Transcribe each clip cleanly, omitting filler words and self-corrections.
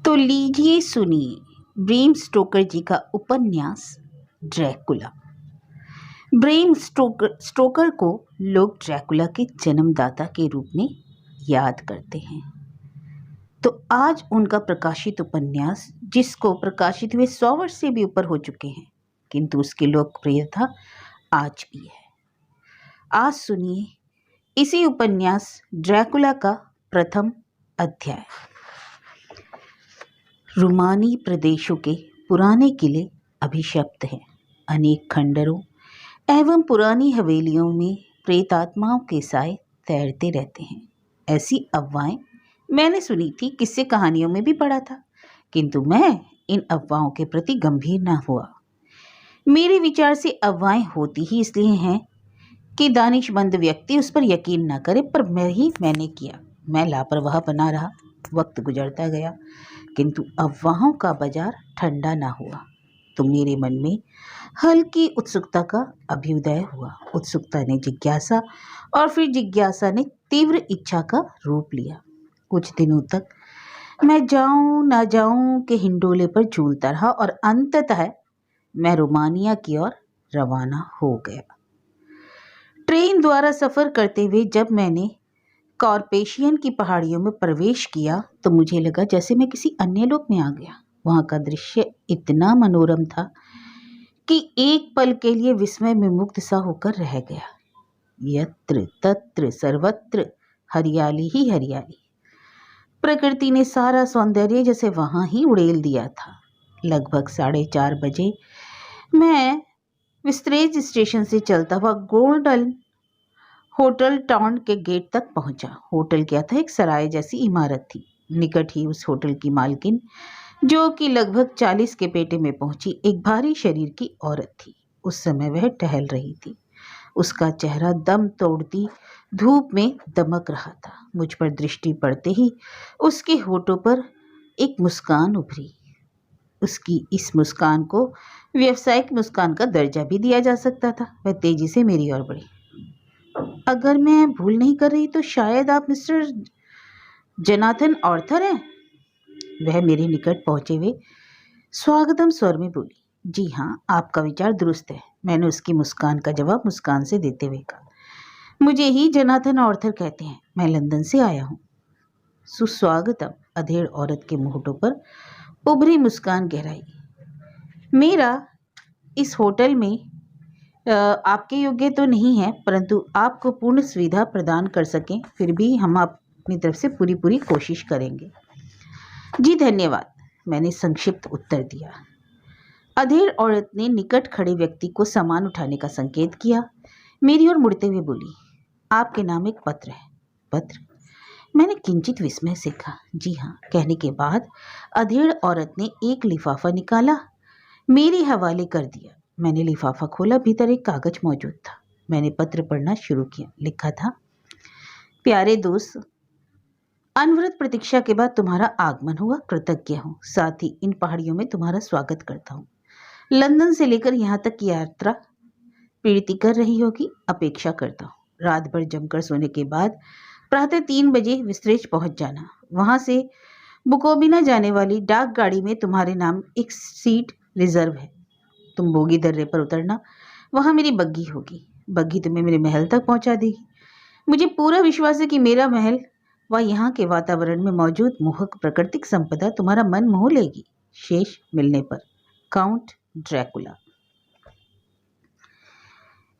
तो लीजिए सुनिए ब्रेम स्टोकर जी का उपन्यास ड्रैकुला। ब्रेम स्टोकर को लोग ड्रैकुला के जन्मदाता के रूप में याद करते हैं। तो आज उनका प्रकाशित उपन्यास, जिसको प्रकाशित हुए 100 वर्ष से भी ऊपर हो चुके हैं, किंतु उसकी लोकप्रियता आज भी है। आज सुनिए इसी उपन्यास ड्रैकुला का प्रथम अध्याय। रोमानी प्रदेशों के पुराने किले अभिशप्त हैं। अनेक खंडरों एवं पुरानी हवेलियों में प्रेतात्माओं के साए तैरते रहते हैं। ऐसी अफवाहें मैंने सुनी थी, किस्से कहानियों में भी पढ़ा था, किंतु मैं इन अफवाहों के प्रति गंभीर न हुआ। मेरे विचार से अफवाहें होती ही इसलिए हैं कि दानिशमंद व्यक्ति उस पर यकीन न करे, पर मैंने किया। मैं लापरवाह बना रहा। वक्त गुजरता गया, किंतु अफवाहों का बाजार ठंडा ना हुआ। तो मेरे मन में हल्की उत्सुकता का अभ्युदय हुआ। उत्सुकता ने जिज्ञासा और फिर जिज्ञासा ने तीव्र इच्छा का रूप लिया। कुछ दिनों तक मैं जाऊं ना जाऊं के हिंडोले पर झूलता रहा और अंततः मैं रोमानिया की ओर रवाना हो गया। ट्रेन द्वारा सफर करते हुए जब मैंने कॉर्पेशियन की पहाड़ियों में प्रवेश किया तो मुझे लगा जैसे मैं किसी अन्य लोक में आ गया। वहां का दृश्य इतना मनोरम था कि एक पल के लिए विस्मय में मुग्ध सा होकर रह गया। यत्र तत्र सर्वत्र हरियाली ही हरियाली। प्रकृति ने सारा सौंदर्य जैसे वहां ही उड़ेल दिया था। लगभग 4:30 बजे मैं विस्त्रेज स्टेशन से चलता हुआ गोल्डन होटल टाउन के गेट तक पहुंचा। होटल क्या था, एक सराय जैसी इमारत थी। निकट ही उस होटल की मालकिन, जो कि लगभग 40 के पेटे में पहुंची, एक भारी शरीर की औरत थी। उस समय वह टहल रही थी। उसका चेहरा दम तोड़ती धूप में दमक रहा था। मुझ पर दृष्टि पड़ते ही उसके होठों पर एक मुस्कान उभरी। उसकी इस मुस्कान को व्यावसायिक मुस्कान का दर्जा भी दिया जा सकता था। वह तेजी से मेरी ओर बढ़ी। अगर मैं भूल नहीं कर रही तो शायद आप मिस्टर जोनाथन आर्थर हैं? वह मेरे निकट पहुंचे हुए स्वागतम स्वर में बोली। जी हाँ, आपका विचार दुरुस्त है, मैंने उसकी मुस्कान का जवाब मुस्कान से देते हुए कहा। मुझे ही जोनाथन आर्थर कहते हैं, मैं लंदन से आया हूँ। सुस्वागतम। अधेड़ औरत के मुंहों पर उभरी मुस्कान गहराई। मेरा इस होटल में आपके योग्य तो नहीं है, परंतु आपको पूर्ण सुविधा प्रदान कर सकें, फिर भी हम अपनी तरफ से पूरी कोशिश करेंगे। जी धन्यवाद, मैंने संक्षिप्त उत्तर दिया। अधेड़ औरत ने निकट खड़े व्यक्ति को सामान उठाने का संकेत किया। मेरी ओर मुड़ते हुए बोली, आपके नाम एक पत्र है। पत्र? मैंने किंचित विस्मय से कहा, जी हाँ। कहने के बाद अधेड़ औरत ने एक लिफाफा निकाला, मेरे हवाले कर दिया। मैंने लिफाफा खोला, भीतर एक कागज मौजूद था। मैंने पत्र पढ़ना शुरू किया। लिखा था, प्यारे दोस्त, अनवरत प्रतीक्षा के बाद तुम्हारा आगमन हुआ, कृतज्ञ हूँ। साथ ही इन पहाड़ियों में तुम्हारा स्वागत करता हूँ। लंदन से लेकर यहाँ तक की यात्रा प्रीति कर रही होगी, अपेक्षा करता हूँ। रात भर जमकर सोने के बाद प्रातः 3 बजे विस्त्रेज पहुंच जाना। वहां से बुकोबिना जाने वाली डाक गाड़ी में तुम्हारे नाम एक सीट रिजर्व है। तुम बोगी दर्रे पर उतरना, वहां मेरी बग्गी होगी। बग्गी तुम्हें मेरे महल तक पहुंचा देगी। मुझे पूरा विश्वास है कि मेरा महल व यहाँ के वातावरण में मौजूद मोहक प्राकृतिक संपदा तुम्हारा मन मोह लेगी। शेष मिलने पर, काउंट ड्रैकुला।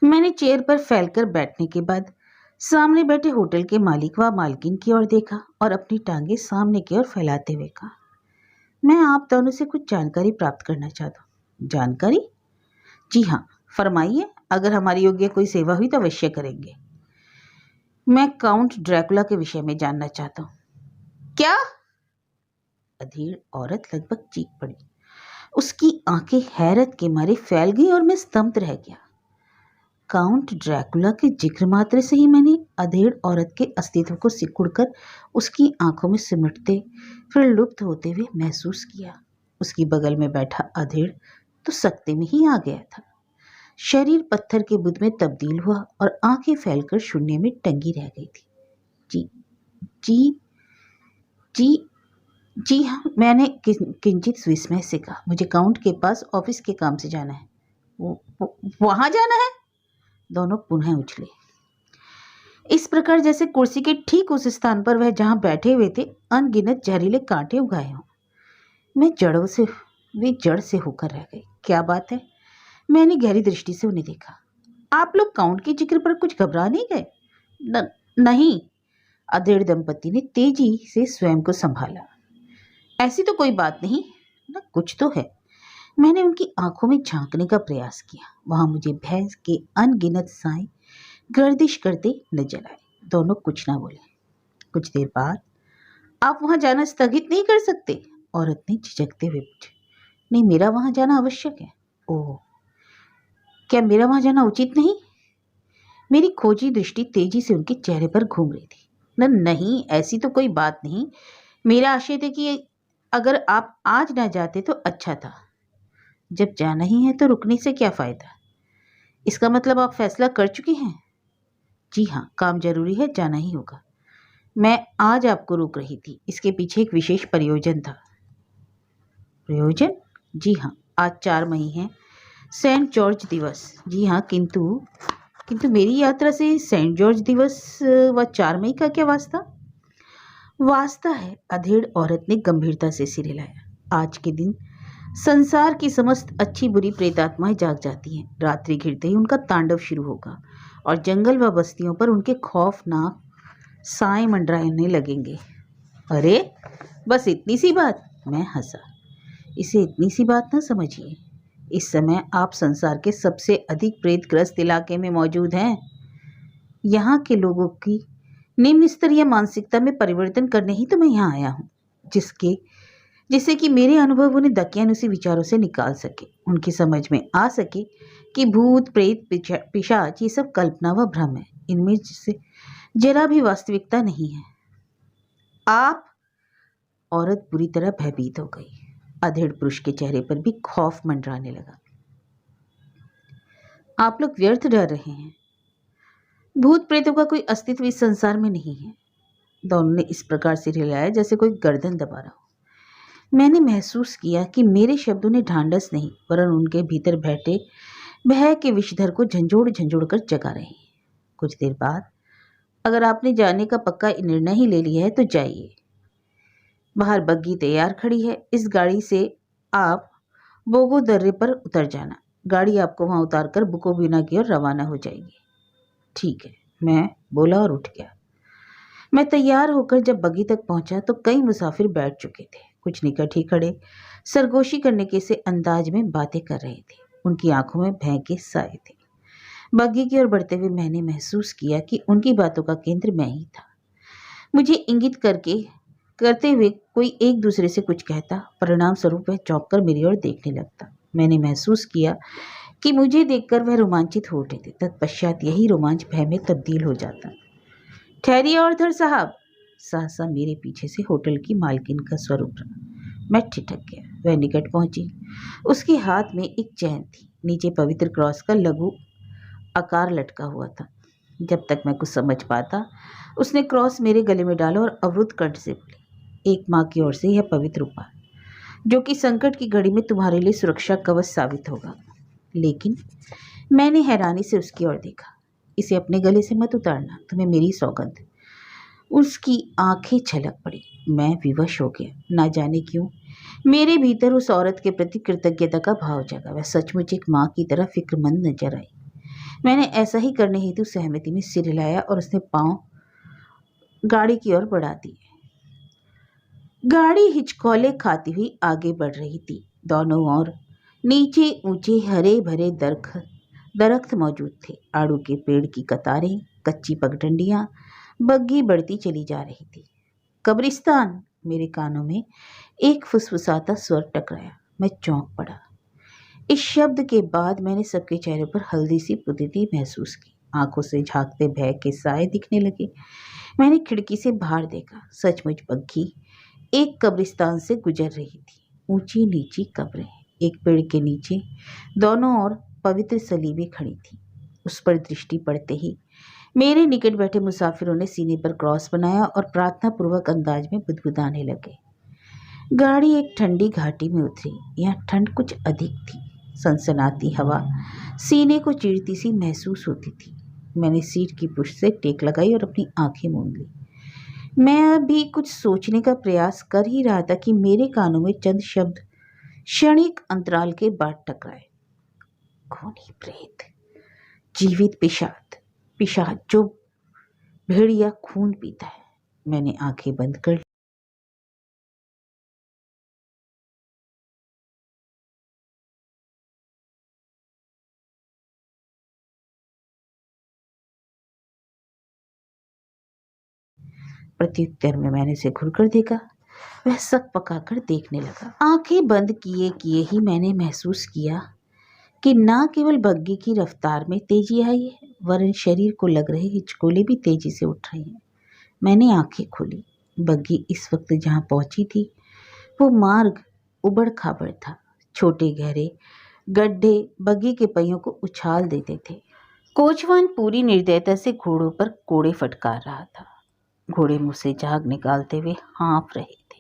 मैंने चेयर पर फैलकर बैठने के बाद सामने बैठे होटल के मालिक व मालकिन की ओर देखा और अपनी टांगे सामने की ओर फैलाते हुए कहा, मैं आप दोनों से कुछ जानकारी प्राप्त करना चाहता हूँ। जानकारी? जी हाँ, फरमाइए। अगर हमारी योग्य कोई सेवा हुई तो अवश्य करेंगे। मैं काउंट ड्रैकुला के विषय में जानना चाहता हूँ। क्या? अधेड़ औरत लगभग चीख पड़ी। उसकी आंखें हैरत के मारे फैल गई और मैं स्तब्ध रह गया। काउंट ड्रैकुला के जिक्र मात्र से ही मैंने अधेड़ औरत के अस्तित्व को सिकुड़कर उसकी आंखों में सिमटते फिर लुप्त होते हुए महसूस किया। उसकी बगल में बैठा अधेड़ तो सकते में ही आ गया था। शरीर पत्थर के बुत में तब्दील हुआ और आंखें फैलकर शून्य में टंगी रह गई थी। जी जी जी जी हाँ, मैंने किंचित विस्मय से कहा। मुझे काउंट के पास ऑफिस के काम से जाना है। वहाँ जाना है? दोनों पुनः उछले, इस प्रकार जैसे कुर्सी के ठीक उस स्थान पर वह जहाँ बैठे हुए थे अनगिनत जहरीले कांटे उगाए हों। मैं वे जड़ से होकर रह गई। क्या बात है? मैंने गहरी दृष्टि से उन्हें देखा। आप लोग काउंट के जिक्र पर कुछ घबरा नहीं गए? नहीं, अधेड़ दंपति ने तेजी से स्वयं को संभाला। ऐसी तो कोई बात नहीं, न कुछ तो है। मैंने उनकी आंखों में झांकने का प्रयास किया। वहां मुझे भय के अनगिनत साए गर्दिश करते नजर आए। दोनों कुछ ना बोले। कुछ देर बाद, आप वहां जाना स्थगित नहीं कर सकते? औरत ने झिझकते हुए पूछा। नहीं, मेरा वहां जाना आवश्यक है। ओह, क्या मेरा वहां जाना उचित नहीं? मेरी खोजी दृष्टि तेजी से उनके चेहरे पर घूम रही थी। नहीं, ऐसी तो कोई बात नहीं। मेरा आशय था कि अगर आप आज ना जाते तो अच्छा था। जब जाना ही है तो रुकने से क्या फायदा? इसका मतलब आप फैसला कर चुके हैं? जी हाँ, काम जरूरी है, जाना ही होगा। मैं आज आपको रोक रही थी, इसके पीछे एक विशेष प्रयोजन था। प्रयोजन? जी हाँ, आज 4 मई है, सेंट जॉर्ज दिवस। जी हाँ, किंतु मेरी यात्रा से सेंट जॉर्ज दिवस व 4 मई का क्या वास्ता? वास्ता है, अधेड़ औरत ने गंभीरता से सिर हिलाया। आज के दिन संसार की समस्त अच्छी बुरी प्रेतात्माएं जाग जाती हैं। रात्रि घिरते ही उनका तांडव शुरू होगा और जंगल व बस्तियों पर उनके खौफनाक साए मंडराने लगेंगे। अरे, बस इतनी सी बात? मैं हंसा। इसे इतनी सी बात न समझिए। इस समय आप संसार के सबसे अधिक प्रेतग्रस्त इलाके में मौजूद हैं। यहाँ के लोगों की निम्न स्तरीय मानसिकता में परिवर्तन करने ही तो मैं यहाँ आया हूँ, जिससे कि मेरे अनुभव उन्हें दकियानुसी विचारों से निकाल सके, उनकी समझ में आ सके कि भूत प्रेत पिशाच ये सब कल्पना व भ्रम है, इनमें से जरा भी वास्तविकता नहीं है। आप? औरत बुरी तरह भयभीत हो गई। अधेड़ पुरुष के चेहरे पर भी खौफ मंडराने लगा। आप लोग व्यर्थ डर रहे हैं। भूत प्रेतों का कोई अस्तित्व इस संसार में नहीं है। दोनों ने इस प्रकार से हिलाया जैसे कोई गर्दन दबा रहा हो। मैंने महसूस किया कि मेरे शब्दों ने ढांढस नहीं वरन उनके भीतर बैठे भय के विषधर को झंझोड़ झंझोड़ कर जगा रहे हैं। कुछ देर बाद, अगर आपने जाने का पक्का निर्णय ही ले लिया है तो जाइए। बाहर बग्गी तैयार खड़ी है। इस गाड़ी से आप बोगो दर्रे पर उतर जाना। गाड़ी आपको वहां उतारकर बुकोबिना की ओर रवाना हो जाएगी। ठीक है, मैं बोला और उठ गया। मैं तैयार होकर जब बग्गी तक पहुंचा तो कई मुसाफिर बैठ चुके थे। कुछ निकट ही खड़े सरगोशी करने के से अंदाज में बातें कर रहे थे। उनकी आंखों में भय के साए थे। बग्गी की ओर बढ़ते हुए मैंने महसूस किया कि उनकी बातों का केंद्र मैं ही था। मुझे इंगित करते हुए कोई एक दूसरे से कुछ कहता, परिणाम स्वरूप वह चौंक कर मेरी ओर देखने लगता। मैंने महसूस किया कि मुझे देखकर वह रोमांचित हो उठे थे। तत्पश्चात यही रोमांच भय में तब्दील हो जाता। ठहरिए औरधर साहब। सहसा मेरे पीछे से होटल की मालकिन का स्वरूप रहा। मैं ठिठक गया। वह निकट पहुंची। उसके हाथ में एक चैन थी। नीचे पवित्र क्रॉस का लघु आकार लटका हुआ था। जब तक मैं कुछ समझ पाता, उसने क्रॉस मेरे गले में डाला और अवरुद्ध कंठ से बोली, एक माँ की ओर से यह पवित्र उपहार, जो कि संकट की घड़ी में तुम्हारे लिए सुरक्षा कवच साबित होगा। लेकिन मैंने हैरानी से उसकी ओर देखा। इसे अपने गले से मत उतारना, तुम्हें मेरी सौगंध। उसकी आंखें छलक पड़ी। मैं विवश हो गया। ना जाने क्यों मेरे भीतर उस औरत के प्रति कृतज्ञता का भाव जगा। वह सचमुच एक माँ की तरह फिक्रमंद नजर आई। मैंने ऐसा ही करने हेतु सहमति में सिर हिलाया और उसने पांव गाड़ी की ओर बढ़ा दिए। गाड़ी हिचकोले खाती हुई आगे बढ़ रही थी। दोनों ओर नीचे ऊंचे हरे भरे दरख्त मौजूद थे। आड़ू के पेड़ की कतारें, कच्ची पगडंडियां, बग्गी बढ़ती चली जा रही थी। कब्रिस्तान, मेरे कानों में एक फुसफुसाता स्वर टकराया। मैं चौंक पड़ा। इस शब्द के बाद मैंने सबके चेहरे पर हल्दी सी पुतली महसूस की। आंखों से झांकते भय के साए दिखने लगे। मैंने खिड़की से बाहर देखा। सचमुच बग्घी एक कब्रिस्तान से गुजर रही थी। ऊंची नीची कब्रें, एक पेड़ के नीचे दोनों ओर पवित्र सलीबें खड़ी थी। उस पर दृष्टि पड़ते ही मेरे निकट बैठे मुसाफिरों ने सीने पर क्रॉस बनाया और प्रार्थना पूर्वक अंदाज में बुदबुदाने लगे। गाड़ी एक ठंडी घाटी में उतरी। यहाँ ठंड कुछ अधिक थी। सनसनाती हवा सीने को चीरती सी महसूस होती थी। मैंने सीट की पुश से टेक लगाई और अपनी आंखें मूंद ली। मैं अभी कुछ सोचने का प्रयास कर ही रहा था कि मेरे कानों में चंद शब्द क्षणिक अंतराल के बाद टकराए। खूनी प्रेत, जीवित पिशाच, पिशाच जो भेड़िया खून पीता है। मैंने आंखें बंद कर ली। प्रत्युत्तर में मैंने उसे घुरकर देखा। वह सक पकाकर देखने लगा। आंखें बंद किए किए ही मैंने महसूस किया कि ना केवल बग्गी की रफ्तार में तेजी आई है, वरन शरीर को लग रहे हिचकोले भी तेजी से उठ रहे हैं। मैंने आंखें खोली। बग्गी इस वक्त जहां पहुंची थी वो मार्ग उबड़ खाबड़ था। छोटे गहरे गड्ढे बग्गी के पहियों को उछाल देते थे। कोचवान पूरी निर्दयता से घोड़ों पर कोड़े फटकार रहा था। घोड़े मुंह से झाग निकालते हुए हाँफ रहे थे।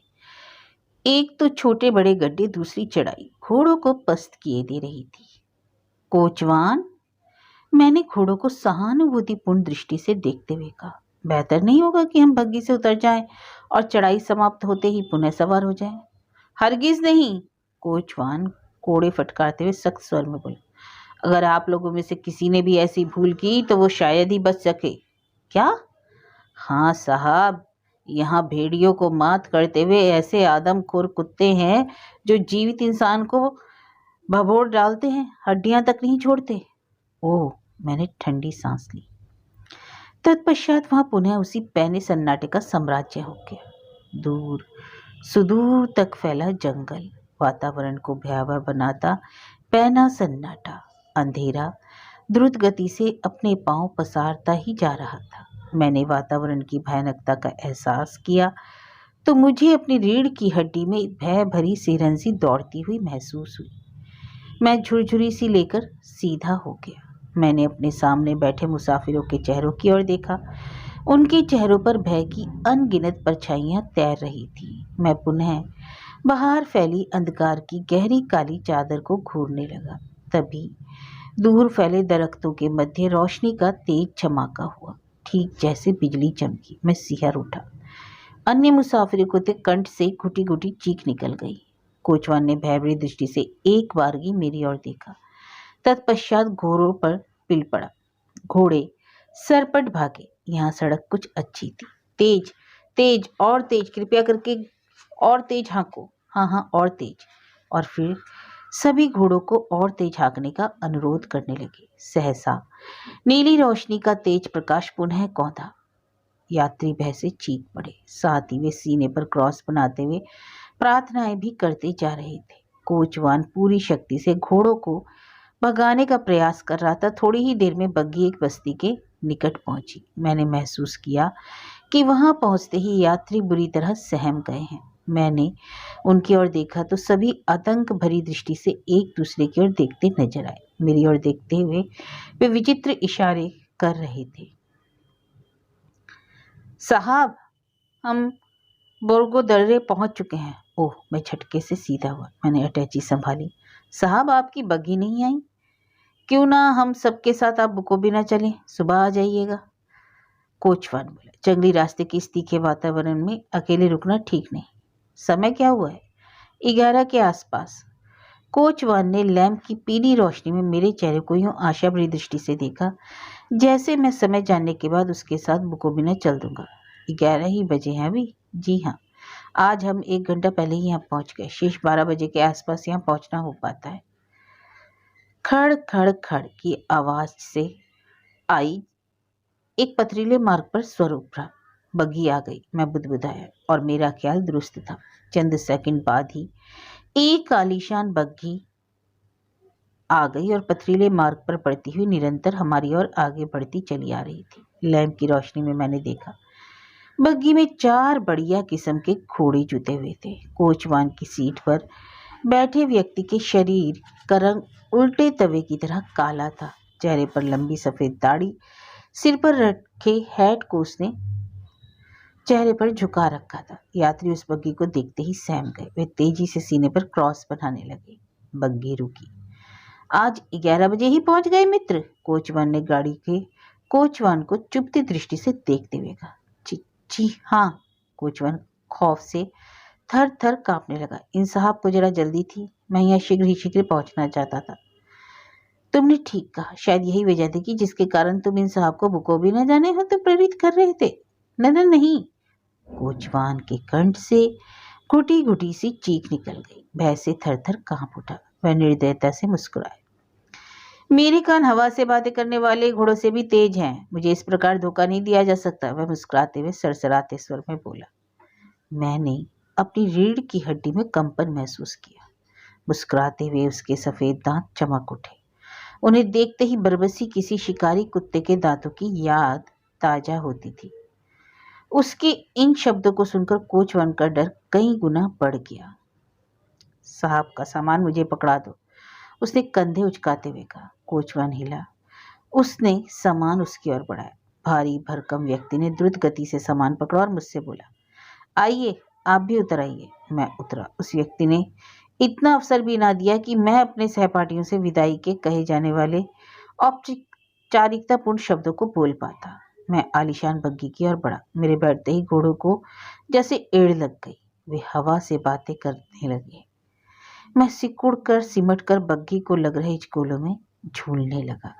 एक तो छोटे बड़े गड्ढे, दूसरी चढ़ाई घोड़ों को पस्त किए दे रही थी। कोचवान, मैंने घोड़ों को सहानुभूतिपूर्ण दृष्टि से देखते हुए कहा, बेहतर नहीं होगा कि हम बग्गी से उतर जाएं और चढ़ाई समाप्त होते ही पुनः सवार हो जाएं? हरगिज नहीं, कोचवान कोड़े फटकारते हुए सख्त स्वर में बोले। अगर आप लोगों में से किसी ने भी ऐसी भूल की तो वो शायद ही बच सके। क्या? हाँ साहब, यहाँ भेड़ियों को मात करते हुए ऐसे आदमखोर कुत्ते हैं जो जीवित इंसान को भभोड़ डालते हैं, हड्डियां तक नहीं छोड़ते। ओह, मैंने ठंडी सांस ली। तत्पश्चात वहां पुनः उसी पैने सन्नाटे का साम्राज्य हो गया। दूर सुदूर तक फैला जंगल वातावरण को भयावह बनाता पैना सन्नाटा। अंधेरा द्रुत गति से अपने पांव पसारता ही जा रहा था। मैंने वातावरण की भयानकता का एहसास किया तो मुझे अपनी रीढ़ की हड्डी में भय भरी सिरहंसी दौड़ती हुई महसूस हुई। मैं झुरझुरी सी लेकर सीधा हो गया। मैंने अपने सामने बैठे मुसाफिरों के चेहरों की ओर देखा। उनके चेहरों पर भय की अनगिनत परछाइयां तैर रही थी। मैं पुनः बाहर फैली अंधकार की गहरी काली चादर को घूरने लगा। तभी दूर फैले दरख्तों के मध्य रोशनी का तेज चमका हुआ, ठीक जैसे बिजली चमकी। मैं सिहर उठा। अन्य मुसाफिरों को तो कंठ से घुटी घुटी चीख निकल गई। कोचवान ने भयभरी दृष्टि से एक बारगी मेरी ओर देखा। तत्पश्चात घोड़ों पर पिल पड़ा। घोड़े सरपट भागे। यहाँ सड़क कुछ अच्छी थी। तेज तेज और तेज, कृपया करके और तेज हाँको। हाँ हाँ, और तेज। और फिर सभी घोड़ों को और तेज हाँकने का अनुरोध करने लगे। सहसा नीली रोशनी का तेज प्रकाश पुनः कौंधा। यात्री भय से चीख पड़े। साथ ही वे सीने पर क्रॉस बनाते हुए प्रार्थनाएं भी करते जा रहे थे। कोचवान पूरी शक्ति से घोड़ों को भगाने का प्रयास कर रहा था। थोड़ी ही देर में बग्गी एक बस्ती के निकट पहुंची। मैंने महसूस किया कि वहां पहुंचते ही यात्री बुरी तरह सहम गए हैं। मैंने उनकी ओर देखा तो सभी आतंक भरी दृष्टि से एक दूसरे की ओर देखते नजर आए। मेरी ओर देखते हुए वे विचित्र इशारे कर रहे थे। साहब, हम बोरगो दर्रे पहुंच चुके हैं। ओह, मैं झटके से सीधा हुआ। मैंने अटैची संभाली। साहब, आपकी बग्गी नहीं आई? क्यों ना हम सबके साथ आप बुकोबिना चलें, सुबह आ जाइएगा। कोचवान बोला, जंगली रास्ते के इस तीखे वातावरण में अकेले रुकना ठीक नहीं। समय क्या हुआ है? 11 के आसपास। कोचवान ने लैंप की पीली रोशनी में मेरे चेहरे को यूं आशा भरी दृष्टि से देखा जैसे मैं समय जानने के बाद उसके साथ बुकोबिना चल दूंगा। 11 ही बजे हैं अभी? जी हाँ, आज हम 1 घंटा पहले ही यहाँ पहुँच गए। शेष 12 बजे के आसपास यहाँ पहुँचना हो पाता है। खड़ खड़ खड़ की आवाज से आई एक पथरीले मार्ग पर स्वर उभरा। बग्गी आ गई। मैं बुदबुदाया और मेरा ख्याल दुरुस्त था। चंद सेकंड बाद ही एक आलीशान बग्गी आ गई और पथरीले मार्ग पर पड़ती हुई निरंतर हमारी ओर आगे बढ़ती चली आ रही थी। लैंप की रोशनी में मैंने देखा बग्गी में 4 बढ़िया किस्म के घोड़े जुते हुए थे। कोचवान की सीट पर बैठे व्यक्ति के शरीर का रंग उल्टे तवे की तरह काला था। चेहरे पर लंबी सफेद दाढ़ी, सिर पर रखे हैट को उसने चेहरे पर झुका रखा था। यात्री उस बग्घी को देखते ही सहम गए। वे तेजी से सीने पर क्रॉस बनाने लगे। बग्घी रुकी। आज 11 बजे ही पहुंच गए मित्र, कोचवान ने गाड़ी के कोचवान को चुभती दृष्टि से देखते हुए कहा। जी हाँ, कोचवान खौफ से थर थर कांपने लगा। इन साहब को जरा जल्दी थी, मैं यहाँ शीघ्र पहुंचना चाहता था। तुमने ठीक कहा, शायद यही वजह थी कि जिसके कारण तुम इन साहब को बुको भी न जाने हो तो प्रेरित कर रहे थे। नहीं, कोचवान के कंठ से घुटी घुटी सी चीख निकल गई। भय से थर थर कांप उठा। वह निर्दयता से मुस्कुराए। मेरे कान हवा से बातें करने वाले घोड़ों से भी तेज हैं, मुझे इस प्रकार धोखा नहीं दिया जा सकता। वह मुस्कुराते हुए सरसराते स्वर में बोला। मैंने अपनी रीढ़ की हड्डी में कंपन महसूस किया। मुस्कुराते हुए उसके सफेद दांत चमक उठे। उन्हें देखते ही बरबसी किसी शिकारी कुत्ते के दांतों की याद ताजा होती थी। उसके इन शब्दों को सुनकर कोचवान का डर कई गुना बढ़ गया। साहब का सामान मुझे पकड़ा दो, उसने कंधे उचकाते हुए कहा। कोचवान हिला। उसने सामान उसकी ओर बढ़ाया। भारी भरकम व्यक्ति ने द्रुत गति से सामान पकड़ा और मुझसे बोला, आइए आप भी उतर आइए। मैं उतरा। उस व्यक्ति ने इतना अवसर भी ना दिया कि मैं अपने सहपाठियों से विदाई के कहे जाने वाले औपचारिकतापूर्ण शब्दों को बोल पाता। मैं आलीशान बग्घी की ओर बढ़ा। मेरे बैठते ही घोड़ों को जैसे एड़ लग गई। वे हवा से बातें करने लगे। मैं सिकुड़ कर सिमट कर बग्घी को लग रहे हिचकोलों में झूलने लगा।